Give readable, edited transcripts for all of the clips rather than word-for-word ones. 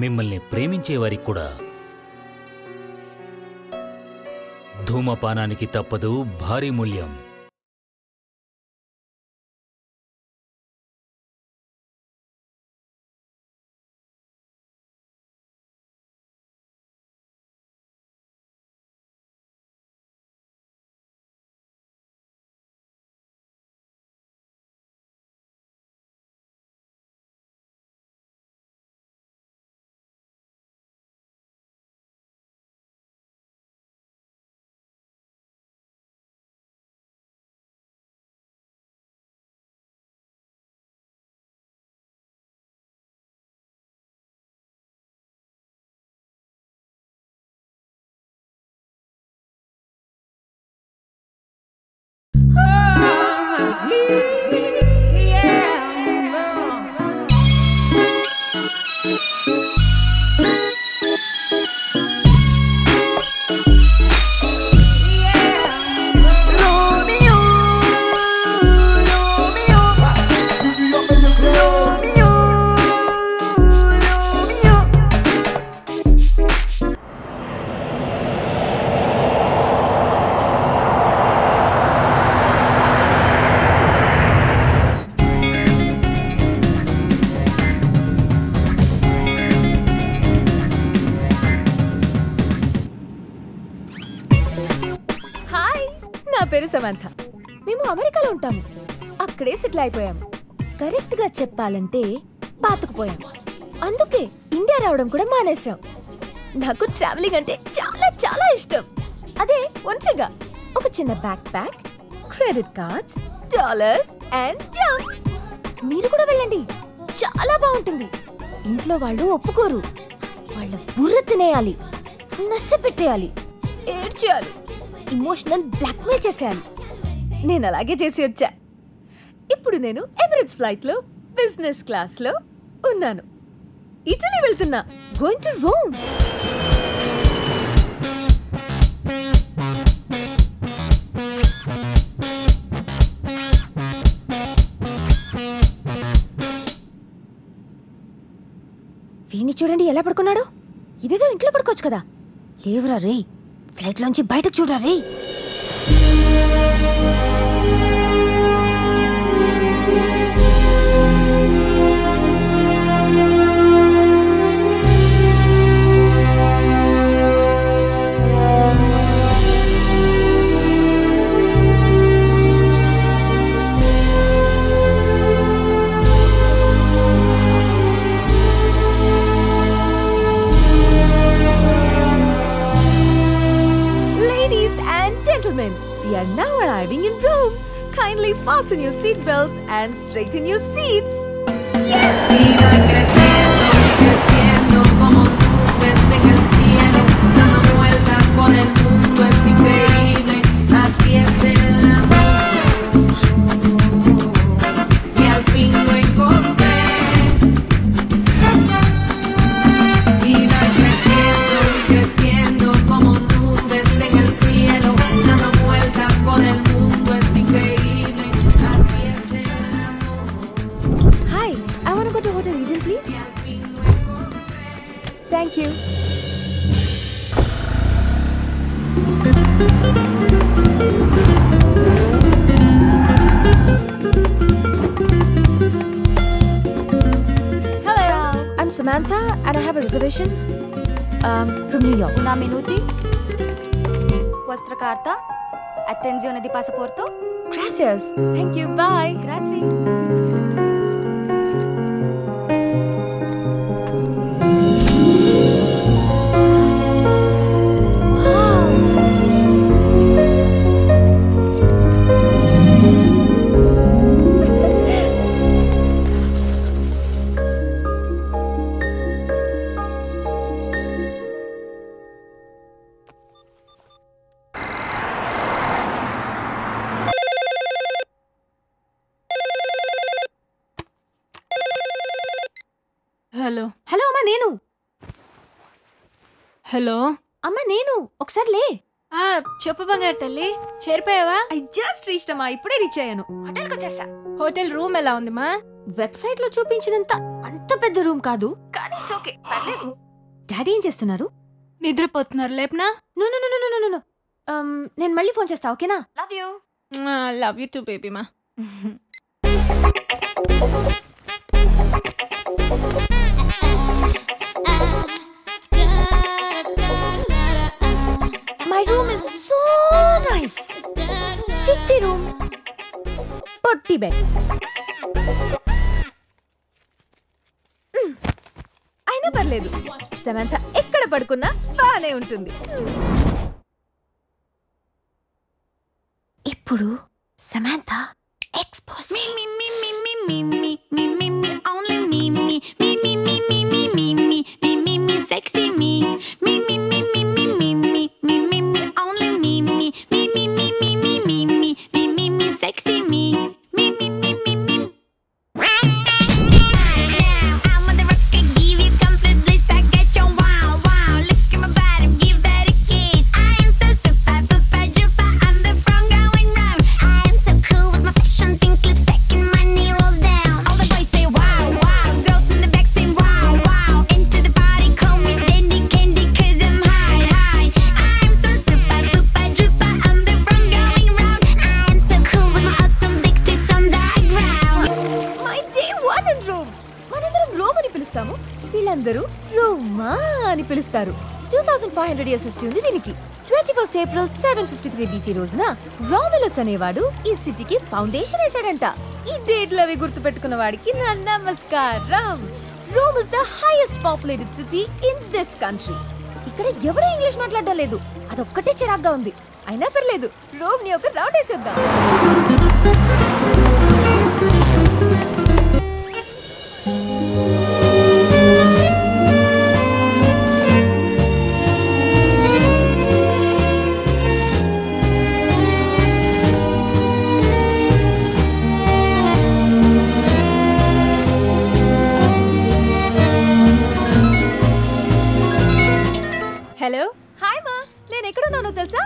మిమ్మల్ని ప్రేమించేవారికి కూడా ధూమపానానికి తప్పదు భారీ మూల్యం. సమంత. మేము అమెరికాలో ఉంటాము. అక్కడే సెటిల్ అయిపోయాము. కరెక్ట్ గా చెప్పాలంటే పాతుకుపోయాము. అందుకే ఇండియా రావడం కూడా మానేశాం. నాకు ట్రావెలింగ్ అంటే చాలా చాలా ఇష్టం. అదే ఒంటరిగా ఒక చిన్న back pack, credit cards, dollars and jump. మీరు కూడా వెళ్ళండి, చాలా బాగుంటుంది. ఇంట్లో వాళ్ళు ఒప్పుకోరు. వాళ్ళ బుర్ర తినేయాలి, నచ్చ పెట్టేయాలి, ఏడ్చేయాలి, ఇమోషనల్ బ్లాక్మెయిల్ చేసేయాలి. నేను అలాగే చేసి వచ్చా. ఇప్పుడు నేను ఎమిరేట్స్ ఫ్లైట్ లో బిజినెస్ క్లాస్ లో ఉన్నాను. ఇటలీ వెళ్తున్నా. Going to Rome. వీణ్ణి చూడండి ఎలా పడుకున్నాడు. ఇదేదో ఇంట్లో పడుకోవచ్చు కదా. లేవురా రే, ఫ్లైట్ లోంచి బయటకు చూడరా రే. We are now arriving in Rome. Kindly fasten your seat belts and straighten your seats. Yes! Vida creciendo, creciendo como nubes en el cielo, dando vueltas por el mundo, es increíble, así es el amor. Y al fin lo encontré. Vida creciendo, creciendo como nubes en el cielo, dando vueltas por el mundo, es increíble, así es el amor. Hi, I want to go to Hotel Eden, please. Thank you. Hello, I'm Samantha and I have a reservation from New York. Una minuti. Vostra carta? Attenzione di passaporto? Gracias. Thank you. Bye. Grazie. Hello hello అమ్మా నేను. Hello అమ్మా నేను. ఒకసారి లే. చెప్పు బంగారు తల్లి, చేరిపోయావా? I just reached అమ్మా. ఇప్పుడే రీచ్ అయ్యాను. హోటల్కి వచ్చేసా. హోటల్ రూమ్ ఎలా ఉంది మా? వెబ్సైట్ లో చూపించినంత అంత పెద్ద రూమ్ కాదు, కానీ ఇట్స్ ఓకే పర్లేదు. డాడీ ఏం చేస్తున్నారు? నిద్రపోతున్నారు లేపనా? No no no no no no. నేను మళ్ళీ ఫోన్ చేస్తా, ఓకేనా? Love you. Love you too baby మా. My room is so nice. చిట్టి రూమ్, పొట్టి బెడ్. అయినా పర్లేదు, సమంత ఎక్కడ పడుకున్నా బానే ఉంటుంది. ఇప్పుడు సమంత ఎక్స్పోజ్. వీళ్ళందరూ రోమా అని పిలుస్తారు. 2500 years హిస్టరీ ఉంది దీనికి. 21st April 753 BC రోజున రాములస్ అనేవాడు ఈ సిటీకి ఫౌండేషన్ వేసాడంట. ఈ డేట్లు అవి గుర్తు పెట్టుకున్న వాడికి నా నమస్కారం. Rome is the highest populated city in this country. ఇక్కడ ఎవరు ఇంగ్లీష్ మాట్లాడడం లేదు, అదొక్కటే చిరాగ్గా ఉంది. అయినా పర్లేదు, రోమ్ ని ఒక రౌండ్ వేసేద్దాం. హలో. హాయ్ మా, నేను ఎక్కడున్నానో తెలుసా?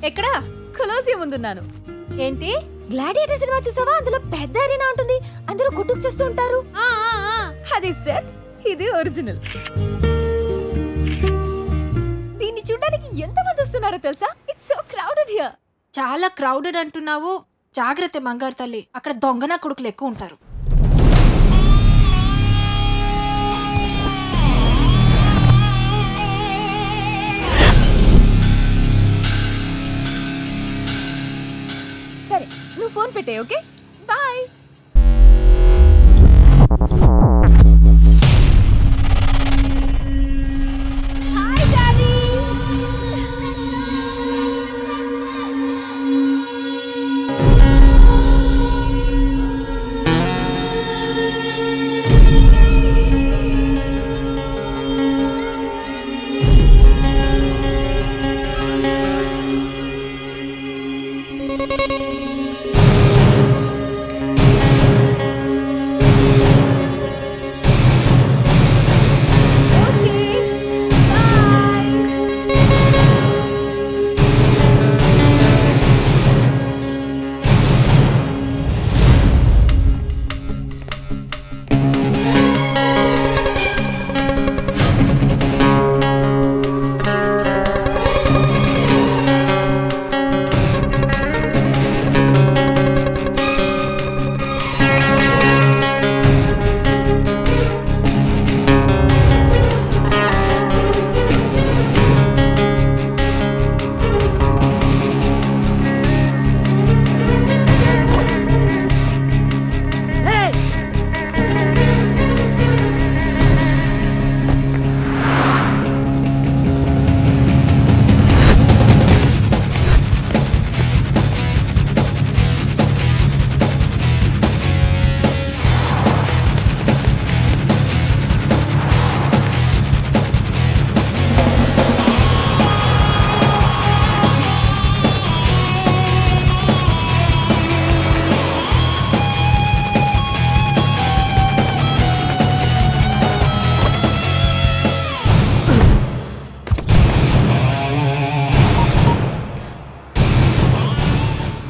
ఎక్కడా? కొలోసియం ముందున్నాను. ఏంటి? గ్లాడియేటర్ సినిమా చూసావా? అందులో పెద్ద అరేనా ఉంటుంది, అందరూ కొట్టుకు చేస్తూ ఉంటారు. అది సెట్, ఇది ఒరిజినల్. దీన్ని చూడడానికి ఎంతమంది వస్తున్నారో తెలుసా? It's so crowded here. చాలా క్రౌడెడ్ అంటున్నావు. జాగ్రత్త బంగారు తల్లి, అక్కడ దొంగన కొడుకులు ఎక్కువ ఉంటారు. సరే, నువ్వు ఫోన్ పెట్టే, ఓకే? బాయ్. Hi daddy.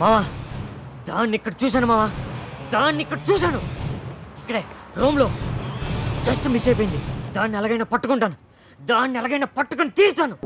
మావా, దాన్ని ఇక్కడ చూశాను మావా, దాన్ని ఇక్కడ చూశాను. ఇక్కడే రోమ్లో జస్ట్ మిస్ అయిపోయింది. దాన్ని ఎలాగైనా పట్టుకుంటాను. దాన్ని ఎలాగైనా పట్టుకుని తీరుతాను.